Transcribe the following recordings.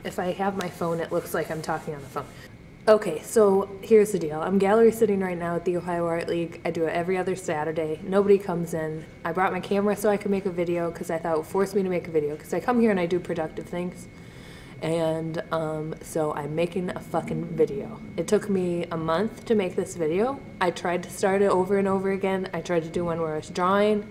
if I have my phone, it looks like I'm talking on the phone. Okay, so here's the deal. I'm gallery sitting right now at the Ohio Art League. I do it every other Saturday. Nobody comes in. I brought my camera so I could make a video because I thought it would force me to make a video because I come here and I do productive things. And so I'm making a fucking video. It took me a month to make this video. I tried to start it over and over again. I tried to do one where I was drawing.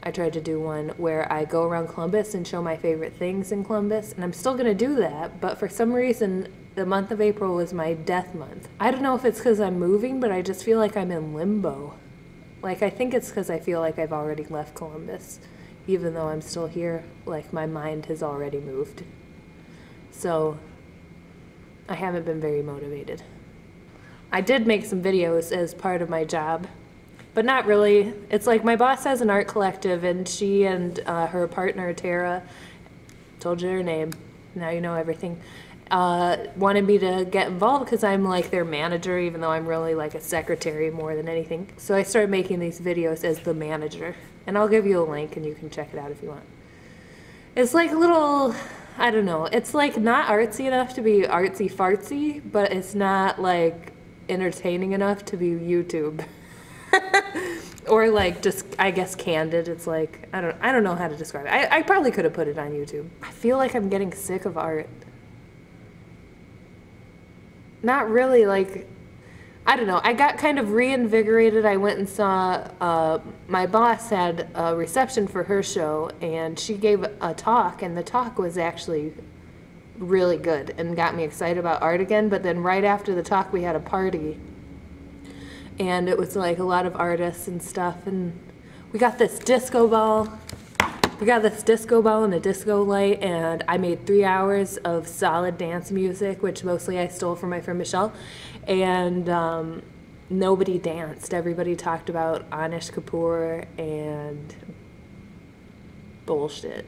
I tried to do one where I go around Columbus and show my favorite things in Columbus, and I'm still gonna do that, but for some reason, the month of April was my death month. I don't know if it's because I'm moving, but I just feel like I'm in limbo. Like, I think it's because I feel like I've already left Columbus. Even though I'm still here, like, my mind has already moved. So, I haven't been very motivated. I did make some videos as part of my job, but not really. It's like my boss has an art collective, and she and her partner, Tara, told you her name, now you know everything, wanted me to get involved because I'm like their manager, even though I'm really like a secretary more than anything. So I started making these videos as the manager, and I'll give you a link and you can check it out if you want. It's like a little, I don't know, it's like not artsy enough to be artsy fartsy, but it's not like entertaining enough to be YouTube. Or like just, I guess, candid. It's like, I don't know how to describe it. I probably could have put it on YouTube. I feel like I'm getting sick of art. Not really, like, I don't know. I got kind of reinvigorated. I went and saw, my boss had a reception for her show, and she gave a talk, and the talk was actually really good and got me excited about art again. But then right after the talk, we had a party, and it was like a lot of artists and stuff, and we got this disco ball. We got this disco ball and a disco light, and I made 3 hours of solid dance music, which mostly I stole from my friend Michelle, and nobody danced. Everybody talked about Anish Kapoor and bullshit.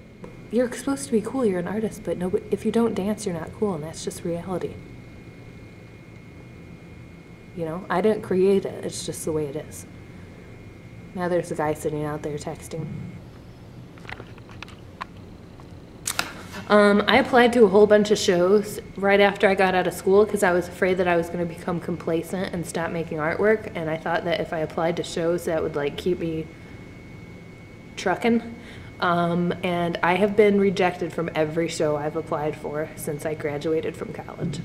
You're supposed to be cool, you're an artist, but nobody, if you don't dance, you're not cool, and that's just reality. You know, I didn't create it, it's just the way it is. Now there's a guy sitting out there texting. I applied to a whole bunch of shows right after I got out of school because I was afraid that I was going to become complacent and stop making artwork, and I thought that if I applied to shows that would like keep me trucking. And I have been rejected from every show I've applied for since I graduated from college.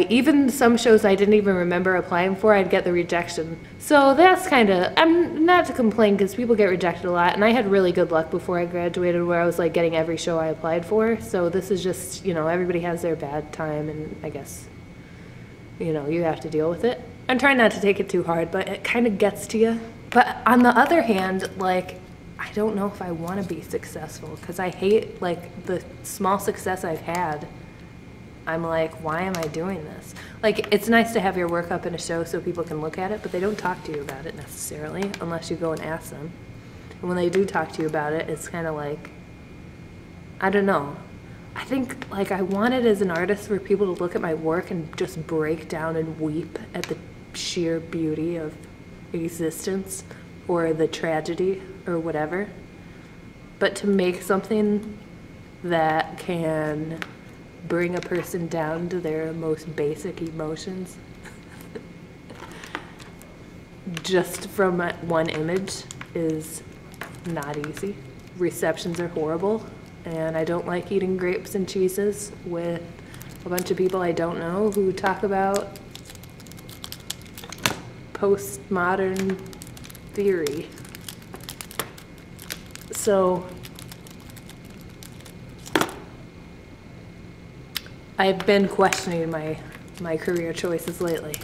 Even some shows I didn't even remember applying for, I'd get the rejection. So that's kind of, I'm not to complain because people get rejected a lot, and I had really good luck before I graduated where I was like getting every show I applied for. So this is just, you know, everybody has their bad time, and I guess, you know, you have to deal with it. I'm trying not to take it too hard, but it kind of gets to you. But on the other hand, like, I don't know if I want to be successful because I hate like the small success I've had. I'm like, why am I doing this? Like, it's nice to have your work up in a show so people can look at it, but they don't talk to you about it necessarily unless you go and ask them. And when they do talk to you about it, it's kind of like, I don't know. I think, like, I wanted as an artist for people to look at my work and just break down and weep at the sheer beauty of existence or the tragedy or whatever. But to make something that can bring a person down to their most basic emotions just from one image is not easy. Receptions are horrible, and I don't like eating grapes and cheeses with a bunch of people I don't know who talk about postmodern theory. So I've been questioning my career choices lately.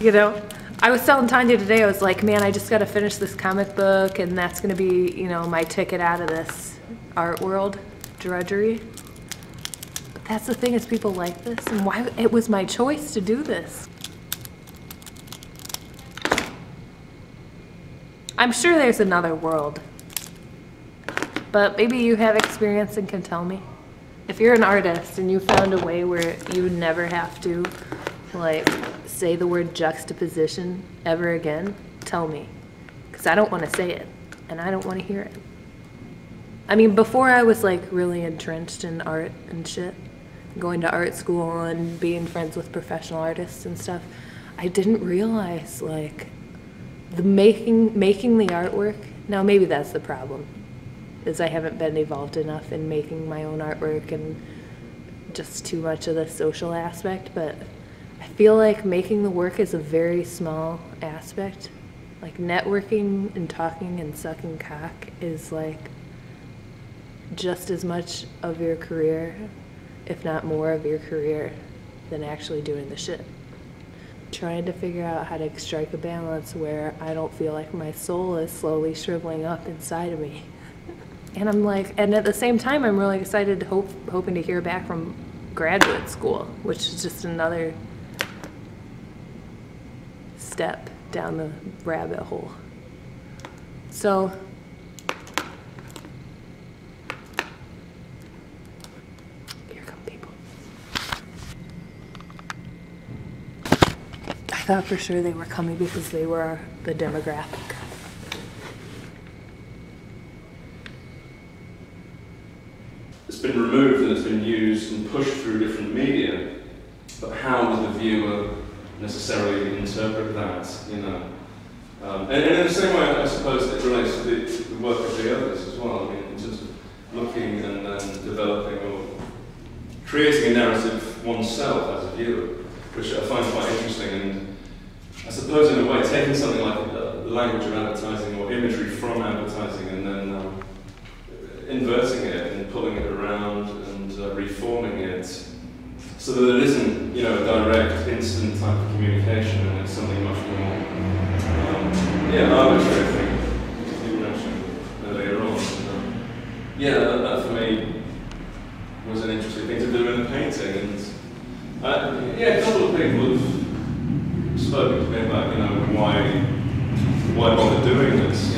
You know, I was telling Tanya today, I was like, man, I just got to finish this comic book, and that's going to be, you know, my ticket out of this art world drudgery. But that's the thing, is people like this, and why it was my choice to do this. I'm sure there's another world, but maybe you have experience and can tell me. If you're an artist and you found a way where you never have to, like, say the word juxtaposition ever again, tell me. Because I don't want to say it, and I don't want to hear it. I mean, before I was like really entrenched in art and shit, going to art school and being friends with professional artists and stuff, I didn't realize like the making the artwork. Now maybe that's the problem, is I haven't been evolved enough in making my own artwork and just too much of the social aspect, but I feel like making the work is a very small aspect. Like networking and talking and sucking cock is like just as much of your career, if not more of your career, than actually doing the shit. Trying to figure out how to strike a balance where I don't feel like my soul is slowly shriveling up inside of me. And I'm like, and at the same time, I'm really excited, hoping to hear back from graduate school, which is just another step down the rabbit hole. So, here come people. I thought for sure they were coming because they were the demographic. It's been removed and it's been used and pushed through different media, but how would the viewer necessarily interpret that, you know? And in the same way, I suppose it relates to the work of the others as well. I mean, in terms of looking and then developing or creating a narrative oneself as a viewer, which I find quite interesting. And I suppose in a way, taking something like the language of advertising or imagery from advertising and then inverting it and pulling it around and reforming it so that it isn't, you know, a direct, instant type of communication, and it's something much more, arbitrary thing, as you mentioned earlier on. That for me was an interesting thing to do in the painting. And a couple of people have spoken to me about, you know, why bother doing this.